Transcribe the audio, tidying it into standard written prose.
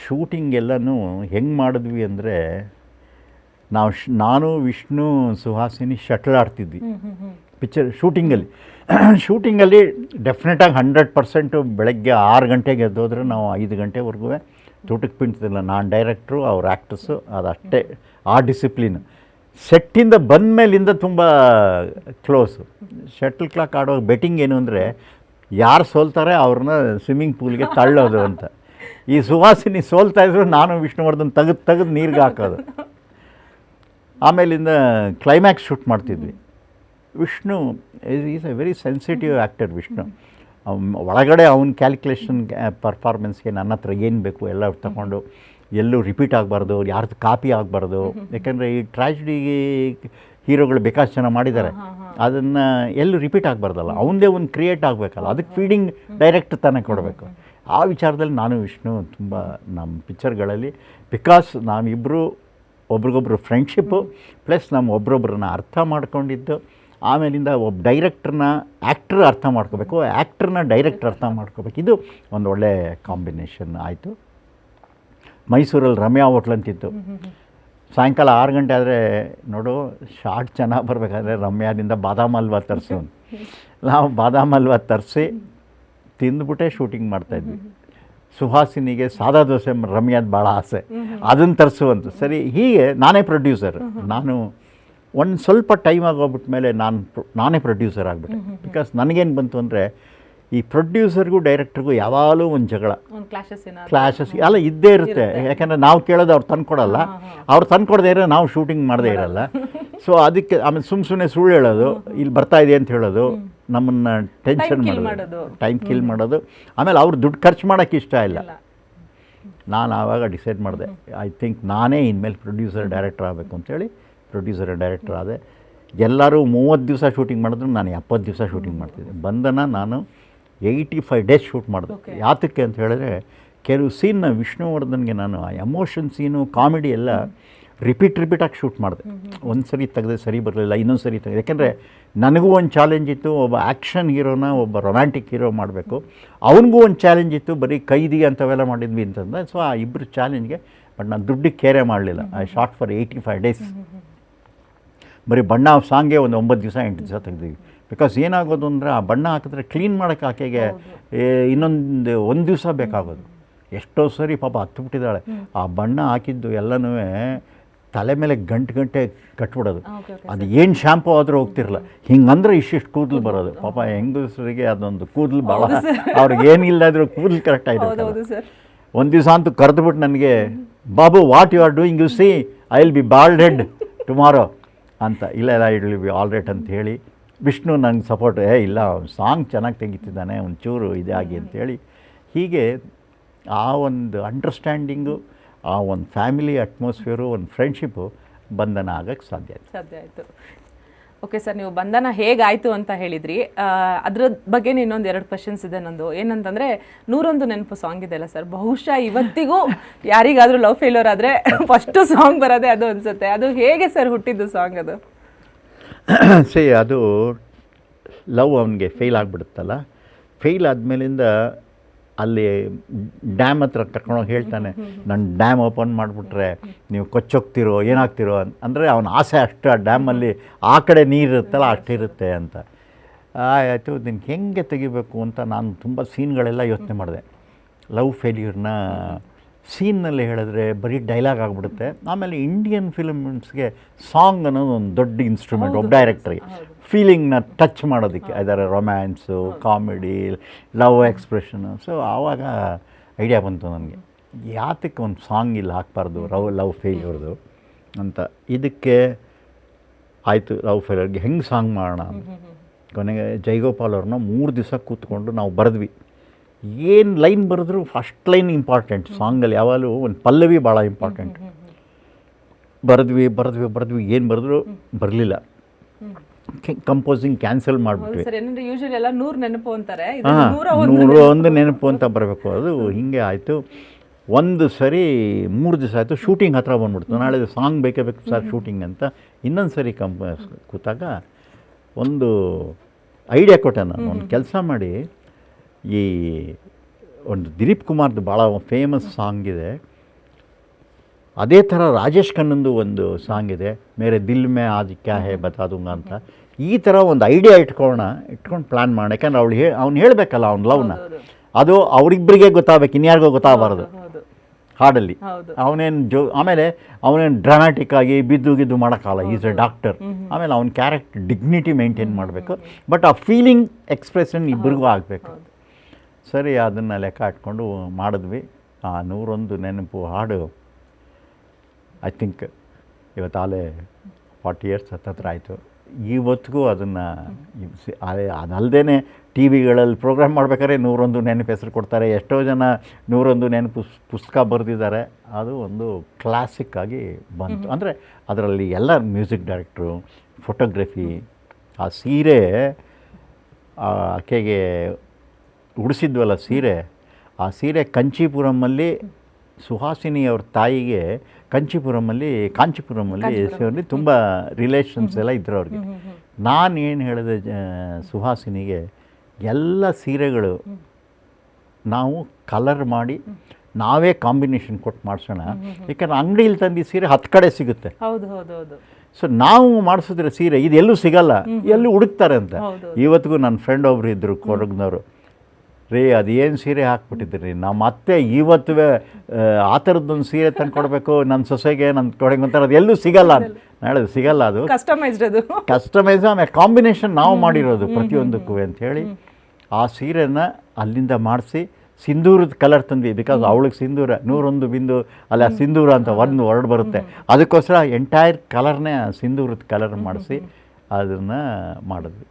Shooting ಎಲ್ಲನೂ ಹೆಂಗೆ ಮಾಡಿದ್ವಿ ಅಂದರೆ ನಾನು ವಿಷ್ಣು ಸುಹಾಸಿನಿ ಶಟ್ಲ್ ಆಡ್ತಿದ್ವಿ ಪಿಕ್ಚರ್ ಶೂಟಿಂಗಲ್ಲಿ ಡೆಫಿನೆಟಾಗಿ 100% ಬೆಳಗ್ಗೆ 6 ಗಂಟೆಗೆ ಎದ್ದೋದ್ರೆ ನಾವು 5 ಗಂಟೆವರೆಗೂ ತೂಟಕ್ಕೆ ಪಿಂಟ್ತಿಲ್ಲ. ನಾನು ಡೈರೆಕ್ಟ್ರು, ಅವ್ರ ಆ್ಯಕ್ಟರ್ಸು, ಅದಷ್ಟೇ ಆ ಡಿಸಿಪ್ಲಿನ್. ಸೆಟ್ಟಿಂದ ಬಂದ ಮೇಲಿಂದ ತುಂಬ ಕ್ಲೋಸು. ಶಟ್ಲ್ ಕ್ಲಾಕ್ ಆಡುವಾಗ ಬೆಟ್ಟಿಂಗ್ ಏನು ಅಂದರೆ ಯಾರು ಸೋಲ್ತಾರೆ ಅವ್ರನ್ನ ಸ್ವಿಮ್ಮಿಂಗ್ ಪೂಲ್ಗೆ ತಳ್ಳೋದು ಅಂತ. ಈ ಸುಹಾಸಿನಿ ಸೋಲ್ತಾಯಿದ್ರು ನಾನು ವಿಷ್ಣುವರ್ಧನ್ ತೆಗೆದು ನೀರಿಗೆ ಹಾಕೋದು. ಆಮೇಲಿಂದ ಕ್ಲೈಮ್ಯಾಕ್ಸ್ ಶೂಟ್ ಮಾಡ್ತಿದ್ವಿ. Vishnu is A very sensitive actor. Vishnu ಒಳಗಡೆ ಅವ್ನ ಕ್ಯಾಲ್ಕುಲೇಷನ್ ಪರ್ಫಾರ್ಮೆನ್ಸ್ಗೆ ನನ್ನ ಹತ್ರ ಏನು ಬೇಕು ಎಲ್ಲ ತಗೊಂಡು ಎಲ್ಲೂ ರಿಪೀಟ್ ಆಗಬಾರ್ದು, ಯಾರ್ದು ಕಾಪಿ ಆಗಬಾರ್ದು. ಯಾಕೆಂದರೆ ಈ ಟ್ರ್ಯಾಜಿಡಿ ಹೀರೋಗಳು ಬೇಕಾಷ್ಟು ಜನ ಮಾಡಿದ್ದಾರೆ, ಅದನ್ನು ಎಲ್ಲೂ ರಿಪೀಟ್ ಆಗಬಾರ್ದಲ್ಲ, ಅವನದೇ ಒಂದು ಕ್ರಿಯೇಟ್ ಆಗಬೇಕಲ್ಲ, ಅದಕ್ಕೆ ಫೀಡಿಂಗ್ ಡೈರೆಕ್ಟ್ ತಾನೇ ಕೊಡಬೇಕು. ಆ ವಿಚಾರದಲ್ಲಿ ನಾನು ವಿಷ್ಣು ತುಂಬ ನಮ್ಮ ಪಿಕ್ಚರ್ಗಳಲ್ಲಿ, ಬಿಕಾಸ್ ನಾವಿಬ್ಬರು ಒಬ್ರಿಗೊಬ್ರು ಫ್ರೆಂಡ್ಶಿಪ್ಪು ಪ್ಲಸ್ ನಮ್ಮ ಒಬ್ರೊಬ್ರನ್ನ ಅರ್ಥ ಮಾಡ್ಕೊಂಡಿದ್ದು. ಆಮೇಲಿಂದ ಒಬ್ಬ ಡೈರೆಕ್ಟ್ರನ್ನ ಆ್ಯಕ್ಟ್ರ್ ಅರ್ಥ ಮಾಡ್ಕೋಬೇಕು, ಆ್ಯಕ್ಟ್ರನ್ನ ಡೈರೆಕ್ಟ್ರ್ ಅರ್ಥ ಮಾಡ್ಕೋಬೇಕು. ಇದು ಒಂದು ಒಳ್ಳೆ ಕಾಂಬಿನೇಷನ್ ಆಯಿತು. ಮೈಸೂರಲ್ಲಿ ರಮ್ಯಾ ಹೋಟ್ಲ್ ಅಂತಿತ್ತು. ಸಾಯಂಕಾಲ 6 ಗಂಟೆ ಆದರೆ ನೋಡು ಶಾರ್ಟ್ ಚೆನ್ನಾಗಿ ಬರಬೇಕಾದ್ರೆ ರಮ್ಯಾದಿಂದ ಬಾದಾಮ್ ಹಲ್ವಾ ತರಿಸು. ನಾವು ಬಾದಾಮ್ ಹಲ್ವಾ ತರಿಸಿ ತಿಂದುಬಿಟ್ಟೆ ಶೂಟಿಂಗ್ ಮಾಡ್ತಾಯಿದ್ವಿ. ಸುಹಾಸಿನಿಗೆ ಸಾದಾ ದೋಸೆ ರಮ್ಯಾದ ಭಾಳ ಆಸೆ, ಅದನ್ನು ತರಿಸುವಂತ. ಸರಿ, ಹೀಗೆ ನಾನೇ ಪ್ರೊಡ್ಯೂಸರ್. ನಾನು ಒಂದು ಸ್ವಲ್ಪ ಟೈಮ್ ಆಗೋಗ್ಬಿಟ್ಟ ಮೇಲೆ ನಾನೇ ಪ್ರೊಡ್ಯೂಸರ್ ಆಗಿಬಿಟ್ಟೆ. ಬಿಕಾಸ್ ನನಗೇನು ಬಂತು ಅಂದರೆ ಈ ಪ್ರೊಡ್ಯೂಸರ್ಗೂ ಡೈರೆಕ್ಟ್ರಿಗೂ ಯಾವಾಗಲೂ ಒಂದು ಜಗಳ, ಕ್ಲಾಶಸ್ ಎಲ್ಲ ಇದ್ದೇ ಇರುತ್ತೆ. ಯಾಕೆಂದರೆ ನಾವು ಕೇಳೋದು ಅವ್ರು ತಂದುಕೊಡಲ್ಲ, ಅವ್ರು ತಂದುಕೊಡದೇ ಇರೋ ನಾವು ಶೂಟಿಂಗ್ ಮಾಡದೇ ಇರಲ್ಲ. ಸೊ ಅದಕ್ಕೆ ಆಮೇಲೆ ಸುಮ್ಮನೆ ಸುಳ್ಳು ಹೇಳೋದು, ಇಲ್ಲಿ ಬರ್ತಾಯಿದೆ ಅಂತ ಹೇಳೋದು, ನಮ್ಮನ್ನು ಟೆನ್ಷನ್ ಮಾಡೋದು, ಟೈಮ್ ಕಿಲ್ ಮಾಡೋದು. ಆಮೇಲೆ ಅವ್ರು ದುಡ್ಡು ಖರ್ಚು ಮಾಡೋಕ್ಕೆ ಇಷ್ಟ ಇಲ್ಲ. ನಾನು ಆವಾಗ ಡಿಸೈಡ್ ಮಾಡಿದೆ, ಐ ಥಿಂಕ್ ನಾನೇ ಇನ್ಮೇಲೆ ಪ್ರೊಡ್ಯೂಸರ್ ಡೈರೆಕ್ಟರ್ ಆಗಬೇಕು ಅಂತೇಳಿ ಪ್ರೊಡ್ಯೂಸರ್ ಡೈರೆಕ್ಟರ್ ಆದೆ. ಎಲ್ಲರೂ 30 ದಿವಸ ಶೂಟಿಂಗ್ ಮಾಡಿದ್ರು, ನಾನು 70 ದಿವಸ ಶೂಟಿಂಗ್ ಮಾಡ್ತಿದ್ದೆ. ಬಂಧನ ನಾನು 85 ಡೇಸ್ ಶೂಟ್ ಮಾಡಿದೆ. ಯಾತಕ್ಕೆ ಅಂತ ಹೇಳಿದ್ರೆ ಕೆಲವು ಸೀನ್ನ ವಿಷ್ಣುವರ್ಧನ್ಗೆ ನಾನು ಆ ಎಮೋಷನ್ ಸೀನು, ಕಾಮಿಡಿ ಎಲ್ಲ ರಿಪೀಟಾಗಿ ಶೂಟ್ ಮಾಡಿದೆ. ಒಂದು ಸರಿ ತೆಗೆದ್ರೆ ಸರಿ ಬರಲಿಲ್ಲ, ಇನ್ನೊಂದು ಸರಿ ತೆಗೆದು. ಯಾಕೆಂದರೆ ನನಗೂ ಒಂದು ಚಾಲೆಂಜ್ ಇತ್ತು, ಒಬ್ಬ ಆ್ಯಕ್ಷನ್ ಹೀರೋನ ಒಬ್ಬ ರೊಮ್ಯಾಂಟಿಕ್ ಹೀರೋ ಮಾಡಬೇಕು. ಅವನಿಗೂ ಒಂದು ಚಾಲೆಂಜ್ ಇತ್ತು, ಬರೀ ಕೈದಿ ಅಂಥವೆಲ್ಲ ಮಾಡಿದ್ವಿ ಅಂತಂದರೆ. ಸೊ ಆ ಇಬ್ಬರು ಚಾಲೆಂಜ್ಗೆ ಬಟ್ ನಾನು ದುಡ್ಡಿಗೆ ಕೇರೆ ಮಾಡಲಿಲ್ಲ. I short for 85 days. ಬರೀ ಬಣ್ಣ ಸಾಂಗೆ ಒಂದು 9 ದಿವಸ 8 ದಿವಸ ತೆಗೆದಿವಿ. ಬಿಕಾಸ್ ಏನಾಗೋದು ಅಂದರೆ ಆ ಬಣ್ಣ ಹಾಕಿದ್ರೆ ಕ್ಲೀನ್ ಮಾಡೋಕ್ಕೆ ಆಕೆಗೆ ಒಂದು ದಿವಸ ಬೇಕಾಗೋದು. ಎಷ್ಟೋ ಸರಿ ಪಾಪ ಹತ್ತುಬಿಟ್ಟಿದ್ದಾಳೆ. ಆ ಬಣ್ಣ ಹಾಕಿದ್ದು ಎಲ್ಲನೂ ತಲೆ ಮೇಲೆ ಗಂಟೆ ಕಟ್ಬಿಡೋದು. ಅದು ಏನು ಶ್ಯಾಂಪು ಆದರೂ ಹೋಗ್ತಿರಲ್ಲ. ಹಿಂಗಂದ್ರೆ ಇಷ್ಟಿಷ್ಟು ಕೂದಲು ಬರೋದು. ಪಾಪ ಹೆಂಗಸರಿಗೆ ಅದೊಂದು ಕೂದಲು ಭಾಳ, ಅವ್ರಿಗೆ ಏನಿಲ್ಲ ಆದರೂ ಕೂದಲು ಕರೆಕ್ಟಾಗಿದೆ. ಒಂದು ದಿವಸ ಅಂತೂ ಕರೆದುಬಿಟ್ಟು ನನಗೆ, Babu what you are doing, you see I will be bald head tomorrow ಅಂತ. ಇಲ್ಲ it will be all right ಅಂತ ಹೇಳಿ ವಿಷ್ಣು ನಂಗೆ ಸಪೋರ್ಟ್, ಇಲ್ಲ ಸಾಂಗ್ ಚೆನ್ನಾಗಿ ತೆಗಿತಿದ್ದಾನೆ, ಒಂಚೂರು ಇದಾಗಿ ಅಂತೇಳಿ. ಹೀಗೆ ಆ ಒಂದು ಅಂಡರ್ಸ್ಟ್ಯಾಂಡಿಂಗು, ಆ ಒಂದು ಫ್ಯಾಮಿಲಿ ಅಟ್ಮಾಸ್ಫಿಯರು, ಒಂದು ಫ್ರೆಂಡ್ಶಿಪ್ಪು ಬಂಧನ ಆಗೋಕ್ಕೆ ಸಾಧ್ಯ ಆಯಿತು. ಓಕೆ ಸರ್, ನೀವು ಬಂಧನ ಹೇಗಾಯಿತು ಅಂತ ಹೇಳಿದ್ರಿ. ಅದ್ರ ಬಗ್ಗೆ ಇನ್ನೊಂದು 2 ಕ್ವೆಶನ್ಸ್ ಇದೆ ನಂದು. ಏನಂತಂದರೆ 101 ನೆನಪು ಸಾಂಗ್ ಇದೆಯಲ್ಲ ಸರ್, ಬಹುಶಃ ಇವತ್ತಿಗೂ ಯಾರಿಗಾದರೂ ಲವ್ ಫೇಲ್ಯೂರ್ ಆದರೆ ಫಸ್ಟು ಸಾಂಗ್ ಬರೋದೇ ಅದು ಅನಿಸುತ್ತೆ. ಅದು ಹೇಗೆ ಸರ್ ಹುಟ್ಟಿದ್ದು ಸಾಂಗ್ ಅದು? ಅದು ಲವ್ ಅವನಿಗೆ ಫೇಲ್ ಆಗಿಬಿಡುತ್ತಲ್ಲ. ಫೇಲ್ ಆದಮೇಲಿಂದ ಅಲ್ಲಿ ಡ್ಯಾಮ್ ಹತ್ರ ಕರ್ಕೊಂಡೋಗಿ ಹೇಳ್ತಾನೆ, ನನ್ನ ಡ್ಯಾಮ್ ಓಪನ್ ಮಾಡಿಬಿಟ್ರೆ ನೀವು ಕೊಚ್ಚೋಗ್ತಿರೋ ಏನಾಗ್ತಿರೋ ಅಂದರೆ ಅವನ ಆಸೆ ಅಷ್ಟು. ಆ ಡ್ಯಾಮಲ್ಲಿ ಆ ಕಡೆ ನೀರಿರುತ್ತಲ್ಲ ಅಷ್ಟಿರುತ್ತೆ ಅಂತ. ಆಯಿತು, ನಿನ್ಗೆ ಹೆಂಗೆ ತೆಗಿಬೇಕು ಅಂತ ನಾನು ತುಂಬ ಸೀನ್ಗಳೆಲ್ಲ ಯೋಚನೆ ಮಾಡಿದೆ. ಲವ್ ಫೇಲ್ಯೂರ್ನ ಸೀನ್ನಲ್ಲಿ ಹೇಳಿದ್ರೆ ಬರೀ ಡೈಲಾಗ್ ಆಗಿಬಿಡುತ್ತೆ. ಆಮೇಲೆ ಇಂಡಿಯನ್ ಫಿಲ್ಮ್ಸ್ಗೆ ಸಾಂಗ್ ಅನ್ನೋದು ಒಂದು ದೊಡ್ಡ ಇನ್ಸ್ಟ್ರೂಮೆಂಟ್. ಒಬ್ಬ ಡೈರೆಕ್ಟ್ರಿಗೆ ಫೀಲಿಂಗ್ನ ಟಚ್ ಮಾಡೋದಕ್ಕೆ, ಅದರ romance, comedy, love expression. So ಆವಾಗ ಐಡಿಯಾ ಬಂತು ನನಗೆ, ಯಾತಕ್ಕೆ ಒಂದು ಸಾಂಗ್ ಇಲ್ಲಿ ಹಾಕ್ಬಾರ್ದು ಲವ್ ಫೇಲ್ಯೂರ್ದು ಅಂತ. ಇದಕ್ಕೆ ಆಯಿತು, ಲವ್ ಫೇಲ್ಯೂರ್ಗೆ ಹೆಂಗೆ ಸಾಂಗ್ ಮಾಡೋಣ. ಕೊನೆಗೆ ಜೈಗೋಪಾಲ್ ಅವ್ರನ್ನ 3 ದಿವಸ ಕೂತ್ಕೊಂಡು ನಾವು ಬರೆದ್ವಿ. ಏನು ಲೈನ್ ಬರೆದ್ರು ಫಸ್ಟ್ ಲೈನ್ ಇಂಪಾರ್ಟೆಂಟ್ ಸಾಂಗಲ್ಲಿ. ಯಾವಾಗಲೂ ಒಂದು ಪಲ್ಲವಿ ಭಾಳ ಇಂಪಾರ್ಟೆಂಟ್. ಬರೆದ್ವಿ ಏನು ಬರೆದ್ರು ಬರಲಿಲ್ಲ. Composing cancel ಮಾಡಿಬಿಟ್ವಿ. 101 ನೆನಪು ಅಂತ ಬರಬೇಕು. ಅದು ಹೀಗೆ ಆಯಿತು. ಒಂದು ಸರಿ 3 ದಿವಸ ಆಯಿತು, ಶೂಟಿಂಗ್ ಹತ್ರ ಬಂದ್ಬಿಡ್ತು. ನಾಳೆ ಸಾಂಗ್ ಬೇಕೇ ಬೇಕು ಸರ್ ಶೂಟಿಂಗ್ ಅಂತ. ಇನ್ನೊಂದು ಸರಿ ಕೂತಾಗ ಒಂದು ಐಡಿಯಾ ಕೊಟ್ಟೆ ನಾನು. ಒಂದು ಕೆಲಸ ಮಾಡಿ, ಈ ಒಂದು ದಿಲೀಪ್ ಕುಮಾರ್ದು ಭಾಳ ಫೇಮಸ್ ಸಾಂಗ್ ಇದೆ, ಅದೇ ಥರ ರಾಜೇಶ್ ಖನ್ನಂದು ಒಂದು ಸಾಂಗ್ ಇದೆ, ಮೇರೆ ದಿಲ್ ಮೇ ಆಜ್ ಕ್ಯಾ ಹೇ ಬತಾ ದೂಂಗಾ ಅಂತ. ಈ ಥರ ಒಂದು ಐಡಿಯಾ ಇಟ್ಕೊಂಡು ಪ್ಲ್ಯಾನ್ ಮಾಡಿ, ಯಾಕಂದ್ರೆ ಅವ್ನು ಹೇಳಬೇಕಲ್ಲ ಅವ್ನ ಲವ್ನ, ಅದು ಅವರಿಬ್ಬರಿಗೆ ಗೊತ್ತಾಗಬೇಕು, ಇನ್ಯಾರಿಗೋ ಗೊತ್ತಾಗಬಾರ್ದು ಹಾಡಲ್ಲಿ. ಆಮೇಲೆ ಅವನೇನು ಡ್ರಾಮ್ಯಾಟಿಕ್ ಆಗಿ ಬಿದ್ದು ಮಾಡೋಕ್ಕಲ್ಲ, ಈಸ್ ಎ ಡಾಕ್ಟರ್. ಆಮೇಲೆ ಅವ್ನ ಕ್ಯಾರೆಕ್ಟರ್ ಡಿಗ್ನಿಟಿ ಮೇಂಟೈನ್ ಮಾಡಬೇಕು, ಬಟ್ ಆ ಫೀಲಿಂಗ್ ಎಕ್ಸ್ಪ್ರೆಷನ್ ಇಬ್ಬರಿಗೂ ಆಗಬೇಕು. ಸರಿ, ಅದನ್ನು ಲೆಕ್ಕ ಹಾಕ್ಕೊಂಡು ಮಾಡಿದ್ವಿ. ಆ 101 ನೆನಪು ಹಾಡು ಐ ಥಿಂಕ್ ಇವತ್ತಾಲೆ 40 years ಹತ್ತತ್ರ ಆಯಿತು. ಇವತ್ತಿಗೂ ಅದನ್ನು ಅದಲ್ಲದೆ ಟಿ ವಿಗಳಲ್ಲಿ ಪ್ರೋಗ್ರಾಮ್ ಮಾಡ್ಬೇಕಾದ್ರೆ 101 ನೆನಪು ಹೆಸರು ಕೊಡ್ತಾರೆ. ಎಷ್ಟೋ ಜನ 101 ನೆನಪು ಪುಸ್ತಕ ಬರೆದಿದ್ದಾರೆ. ಅದು ಒಂದು ಕ್ಲಾಸಿಕ್ ಆಗಿ ಬಂತು. ಅಂದರೆ ಅದರಲ್ಲಿ ಎಲ್ಲ ಮ್ಯೂಸಿಕ್ ಡೈರೆಕ್ಟ್ರು, ಫೋಟೋಗ್ರಫಿ, ಆ ಸೀರೆ ಆಕೆಗೆ ಉಡಿಸಿದ್ವಲ್ಲ ಸೀರೆ, ಆ ಸೀರೆ ಕಂಚೀಪುರಮಲ್ಲಿ ಸುಹಾಸಿನಿ ಅವ್ರ ತಾಯಿಗೆ ಕಾಂಚೀಪುರಮಲ್ಲಿ ತುಂಬ ರಿಲೇಷನ್ಸ್ ಎಲ್ಲ ಇದ್ರು ಅವ್ರಿಗೆ. ನಾನು ಏನು ಹೇಳಿದೆ ಸುಹಾಸಿನಿಗೆ, ಎಲ್ಲ ಸೀರೆಗಳು ನಾವು ಕಲರ್ ಮಾಡಿ ನಾವೇ ಕಾಂಬಿನೇಷನ್ ಕೊಟ್ಟು ಮಾಡಿಸೋಣ, ಯಾಕಂದ್ರೆ ಅಂಗಡಿಯಲ್ಲಿ ತಂದು ಸೀರೆ 10 ಕಡೆ ಸಿಗುತ್ತೆ. ಸೊ ನಾವು ಮಾಡಿಸಿದ್ರೆ ಸೀರೆ ಇದು ಎಲ್ಲೂ ಸಿಗಲ್ಲ, ಎಲ್ಲೂ ಹುಡುಕ್ತಾರೆ ಅಂತ. ಇವತ್ತಿಗೂ ನನ್ನ ಫ್ರೆಂಡ್ ಒಬ್ರು ಇದ್ದರು ಕೊಡಗ್ನವರು, ರೀ ಅದೇನು ಸೀರೆ ಹಾಕ್ಬಿಟ್ಟಿದ್ರಿ, ನಮ್ಮ ಅತ್ತೆ ಇವತ್ತು ಆ ಥರದ್ದೊಂದು ಸೀರೆ ತಂದು ಕೊಡಬೇಕು ನನ್ನ ಸೊಸೆಗೆ, ನನ್ನ ಕೊಡಗೆ ಅಂತಾರೆ, ಅದು ಎಲ್ಲೂ ಸಿಗಲ್ಲ ಅಂತ. ನಾಳೆ ಸಿಗಲ್ಲ, ಅದು ಕಸ್ಟಮೈಸ್, ಆಮೇಲೆ ಕಾಂಬಿನೇಷನ್ ನಾವು ಮಾಡಿರೋದು ಪ್ರತಿಯೊಂದಕ್ಕೂ ಅಂಥೇಳಿ ಆ ಸೀರೆನ ಅಲ್ಲಿಂದ ಮಾಡಿಸಿ ಸಿಂಧೂರದ ಕಲರ್ ತಂದ್ವಿ. ಬಿಕಾಸ್ ಅವಳಿಗೆ ಸಿಂಧೂರ 101 ಬಿಂದು ಅಲ್ಲ ಸಿಂಧೂರ ಅಂತ ಒಂದು ವರ್ಡ್ ಬರುತ್ತೆ, ಅದಕ್ಕೋಸ್ಕರ ಎಂಟೈರ್ ಕಲರ್ನೇ ಸಿಂಧೂರದ ಕಲರ್ ಮಾಡಿಸಿ ಅದನ್ನು ಮಾಡಿದ್ವಿ.